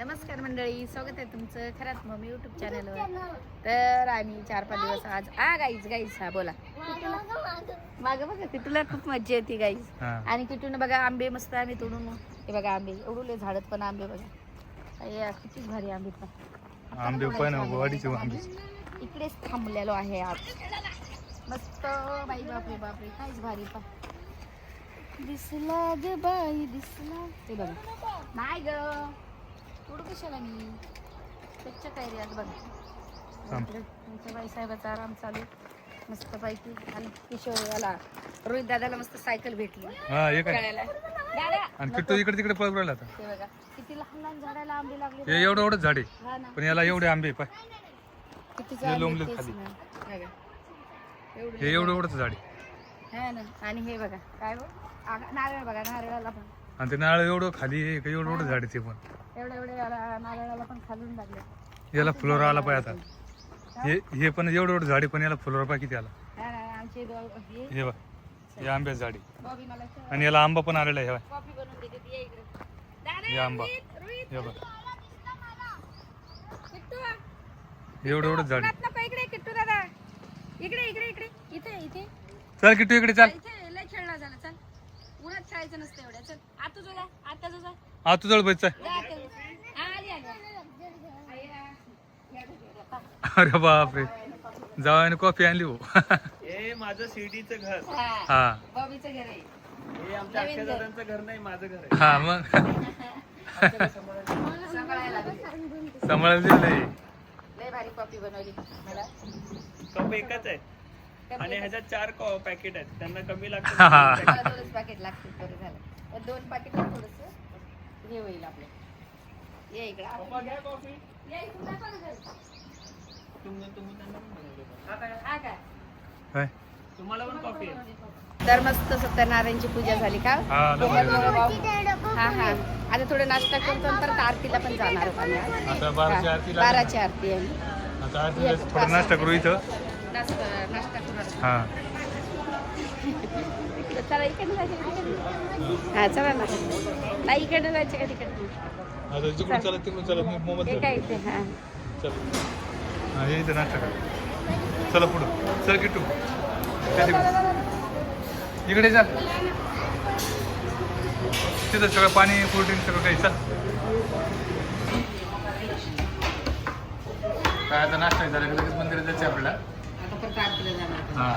नमस्कार मंडळी, स्वागत आहे तुमचं खरात मम्मी यूट्यूब चॅनलवर. तर आम्ही 4-5 दिवस आज गाईज हा बोला मागं बघा किटूला खूप मज्जा येते गाईज. आणि किटून बघा आंबे मस्त आम्ही तोडून, हे बघा आंबे एवढे झाडत पण आंबे बघा किती भारी आंबे पण आंबे इकडेच थांबलेलो आहे आज मस्त. बाई बापरे बापरे काहीच भारी पा दिसला ग बाई दिसला. ते बघा नाही ग थोडं कशाला मी स्वच्छ काय रे आज बघा. तुमच्या बाईसाहेबाचा आराम चालू मस्त पैकी. आणि किशोर याला रोहित दादाला मस्त सायकल भेटली दादा. आणि किट्टू इकडे तिकडे पळत राहिला आता. ते बघा किती लहान लहान झाडाला आंबे लागले. एवढं एवढंच झाड आहे पण याला एवढे आंबे पाय किती लोंबले खाली. हे एवढं एवढंच झाड आहे ना. आणि हे बघा काय नारळ बघा नारळाला पण. आणि ते नारळ एवढं खाली आहे का एवढं एवढं झाड आहे ते पण. एवढे नारळाला पण खालून लागले. याला फुलोर आला पाय आता. हे पण एवढं एवढं झाड आहे पण याला फुलोर पाय किती आला. हे बघ हे आंब्याचं झाड आहे आणि याला आंबा पण आलेला आहे. हे आंबा हे बघ एवढं एवढंच झाड आहे. इकडे इकडे इकडे इथे इथे चल किट्टू इकडे चल. लय खेळणं झालं चल. उन्हात खेळायचं नसतं एवढ्या. चल आता तुझा आता तुझा हा तू जवळ बस चल. अरे बापरे जावाने कॉफी आणली हो. हे माझं शिर्डीचं घर. हा बॉबीचं घर आहे. हे आमच्या अक्षयदादांचं घर नाही, माझं घर आहे. हा मग सांभाळायला दिलंय. लय भारी कॉफी बनवली मला. कप एकच आहे आणि ह्याच्यात 4 पॅकेट आहेत. त्यांना कमी हा. लागतं. मला 2 पॅकेट लागतील बरं झालं. पण 2 पॅकेट थोडंसं हे होईल आपलं. ये इकडे पप्पा घ्या कॉफी. ये इकडे दाखवा ना घरी. तुम्ही त्यांना पण बनवली का? हा काय काय तुम्हाला पण कॉफी आहे. तर मस्त सत्यनारायणची पूजा झाली का. हा हा हा आता थोडं नाश्ता करतो आणि परत आरतीला पण जाणार आहोत आम्ही आज. आता 12ची आरती लागली. 12ची आरती आहे. आता आरतीला थोडा नाश्ता करू इथं. नाश्ता करू. हा चला इकडे जायचं. हा चला ना. नाही इकडे जायचं का तिकडे. आता जिकडून चला तिकडून चला मोहम्मद हे काय इथे हा चल. हा हे इथं नाश्ता कर. चला पुढं चल किट्टू इकडे जा. तिथं सगळं पाणी कोल्ड्रिंक सगळं काही. चल काय आता नाश्ता झाला की लगेच मंदिरात जायचं आपल्याला. आता परत आरतीला जाणार. हा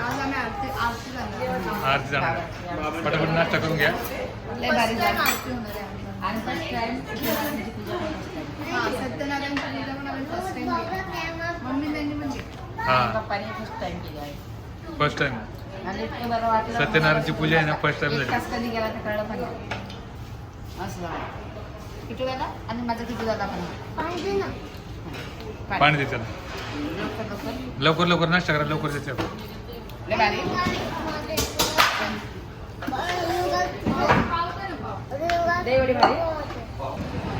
आज आम्ही आरती जाणार. आरती जाणार. पटापट नाश्ता करून घ्या. लय भारी आरती होणार आहे. आणि फर्स्ट टाइम सत्यनारायण पूजा पण आम्ही फर्स्ट टाइम मम्मी त्यांनी पण हा पप्पाने फर्स्ट टाइम केलं आहे. फर्स्ट टाइम आणि इतकं बरं वाटलं. सत्यनारायणची पूजा आहे ना फर्स्ट टाइम एक झाली. तास कधी गेला तर कळलं पण नाही. असं किटू दादा आणि माझा किटू दादा पण पाणी दे त्याला. लवकर लवकर लवकर नाश्ता करा लवकर द्यायचं. लय भारी. लय एवढी भारी.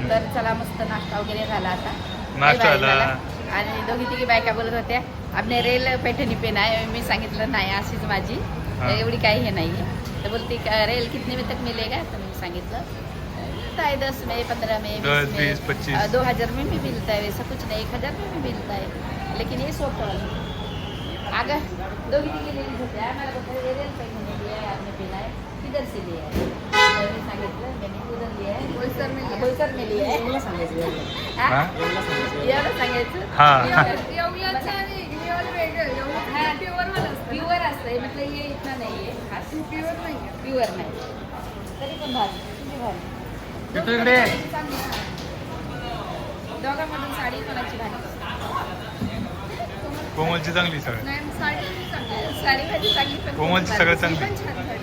तर चला मस्त नाश्ता वगैरे झाला आता. नाश्ता लय भारी झाला. आणि 2-3 बायका बोलत होत्या आपने रेल पैठणी पे नाही. मी सांगितलं नाही अशीच माझी एवढी काही हे नाही. तर बोलते रेल कितने में तक मिलेगा. तर मी सांगितलं 10 में 15 में 10, 20, 25 2000 में भी मिलता है. वैसा कुछ नहीं 1000 में भी मिलता है. लेकिन ये सोप अगर 2-3 लेडीज होत्या मला बोलते रेल पैठणी लिया है आपने पहना है किधर से लिया है. तर मी सांगितलं मैंने उधर लिया है बोईसर में लिया है. एवढं सांगायचं. प्युअर असतंय म्हटलं हे इथं नाहीये. प्युअर नाही तरी पण भारी इकडे दोघांमधून साडी कोणाची भारी. कोमलची चांगली सगळं. साडी भाजी चांगली पण कोमलची सगळं चांगली.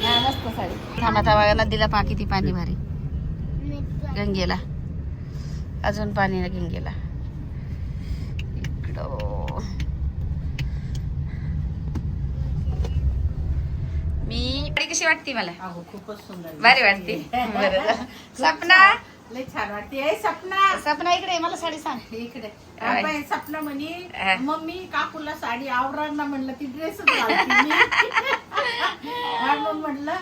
हा मस्त साडी. थांबा थांबा नदीला किती पाणी भारी. गंगेला अजून पाणी ना गंगेला इकडं. मी कशी वाटते मला. खूपच सुंदर भारी वाटते. बरं सपना लय छान वाटते. सपना सपना इकडे मला साडी सांग. इकडे काय? सपना म्हणे हा. मम्मी काकूला साडी आवडणार ना म्हणलं ती ड्रेसच घालते मी. म्हणून म्हटलं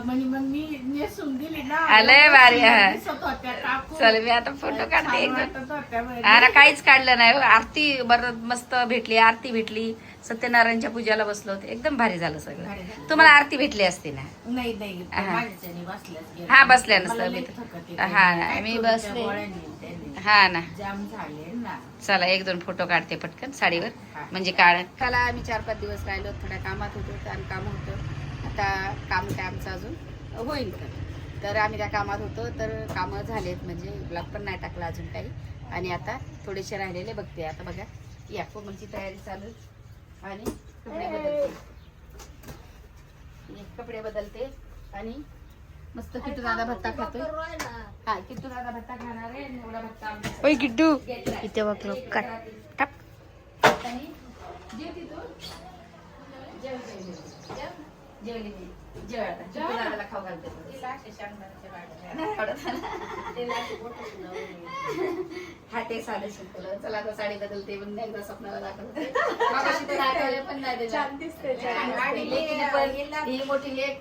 म्हणे मग मी नेसून दिली ना आलंय भारी, हा. दिसत होत्या काकू. चल मी आता फोटो काढते छान एकदम. वाटत होत्या म्हणे. अरे काहीच काढलं नाही हो. आरती बरं मस्त भेटली, आरती भेटली, सत्यनारायणच्या पूजाला बसलो होते, एकदम भारी झालं भारी सगळं. झालं. तुम्हाला आरती भेटली असते ना? नाही नाही हा. माझ्याच्याने बसल्याच गेलं. हा, बसल्या मला नसतं लई मी. थकत येते. हा ना, काय मी करू बसले. त्या गोळ्यांनी त्यांनी. हा ना. जाम झाले ना. चला 1-2 फोटो काढते पटकन साडीवर, हा. म्हणजे काल आम्ही 4-5 दिवस राहिलो, थोड्या कामात होतो, आणि काम होतं. आता काम काय आमचं अजून होईल तर आम्ही त्या कामात होतो, तर कामं झालेत, म्हणजे ब्लॉग पण नाही टाकला अजून काही. आणि आता थोडेसे राहिलेले बघते. आता बघा या कोमलची तयारी चालू, आणि कपडे बदलते आणि मस्त किट्टू दादा भत्ता खातोय. हा, किट्टू दादा भत्ता खाणार आहे, आणि एवढा भत्ता आमचा किट्टू घेतलाय. इथे बघ काट टाक. आणि जेवती तू? जेवली मी. जेव आता. किट्टू दादाला खाऊ घालते. हा ते साधे शिकवलं. चला आता साडी बदलते, पण एकदा स्वप्नाला दाखवते. मगाशी तर दाखवले पण नाही त्याच्यात. आणि लेकीने पण ही मोठी लेक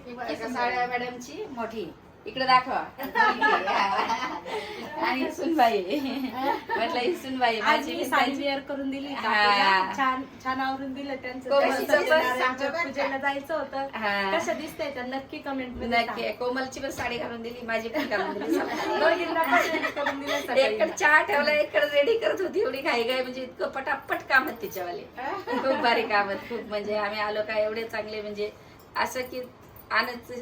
साड्या मॅडमची मोठी इकडे दाखवा. आणि सुनबाई म्हटलं ही सुनबाई आज माझी मी साडी वेअर करून दिली हा. काकूला. छान छान आवरून दिलं त्यांचं. कोमलचं त्यांचं पण सत्यनारायणच्या पूजेला जायचं होतं. हा. कसं दिसतंय तर नक्की कमेंट मध्ये नक्की. कोमलची पण साडी घालून दिली, माझी पण घालून दिली. दोघींना पण ready करून दिलं सकाळी. एककडे चहा ठेवला, एककडे रेडी करत होती. एवढी घाई घाई, म्हणजे इतकं पटापट काम आहेत तिच्यावाले. खूप भारी काम आहेत, खूप. म्हणजे आम्ही आलो का एवढे चांगले, म्हणजे असं की आनंद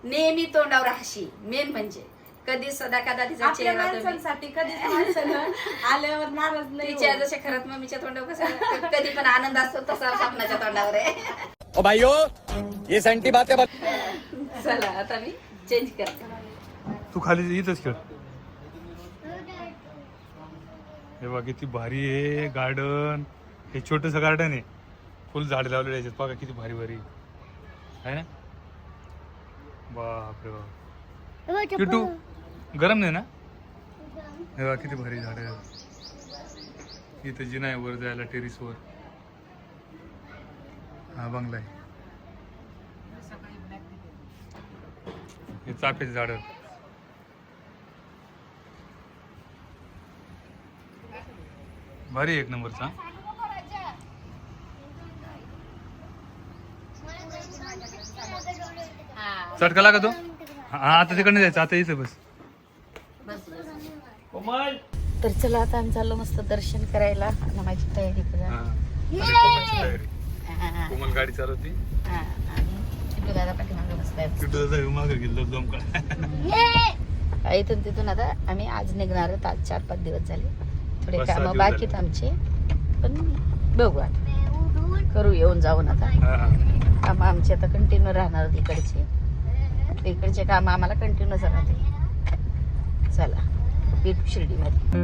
नेहमी तोंडावर हशी. मेन म्हणजे कधी सदा कदा तिचा आपल्या चेहरा तुम्ही- माणसांसाठी कधीच माणसानं आल्यावर नाराज नाही तिच्या होत. जशा खरंच मम्मीच्या तोंडावर कसं कधी पण आनंद असतो, तसा स्वप्नाच्या तोंडावर आहे. ओ भाइयों ये संटी बातें चला आता मी चेंज करते. तू खाली इथंच खेळ. हे बघा किती भारी आहे गार्डन. हे छोटस गार्डन आहे, फुल झाड लावलेले याच्यात. बघा किती भारी भारी आहे ना. बापरे बाप. किटू गरम नाही ना. हे बघा किती भारी झाड आहे. इथं जिना आहे वर जायला, टेरिसवर. हा बंगला आहे. हे चाफ्याचे झाड. भारी एक नंबरचा. चटका लागा तो. हा आता तिकडनं जायचं, आता इथं बस. कोमल तर चला आता आम्ही चाललो मस्त दर्शन करायला. आणि माझी तयारी करा. हा. आता कोमलची तयारी. हा. कोमल गाडी चालवती. हा. आणि किट्टू दादा पाठीमागे बसलाय. किटू दादा मागे गेलो दम का. इथून तिथून आता आम्ही आज निघणार आहोत. आज 4-5 दिवस झाले, थोडे बस 6 काम दिवस बाकी आहेत झाले. आमचे, पण बघू आता करू येऊन जाऊन. आता काम आमचे आता कंटिन्यू राहणार आहेत इकडचे. इकडचे काम आम्हाला कंटिन्यू राहते. चला भेटू शिर्डीमध्ये.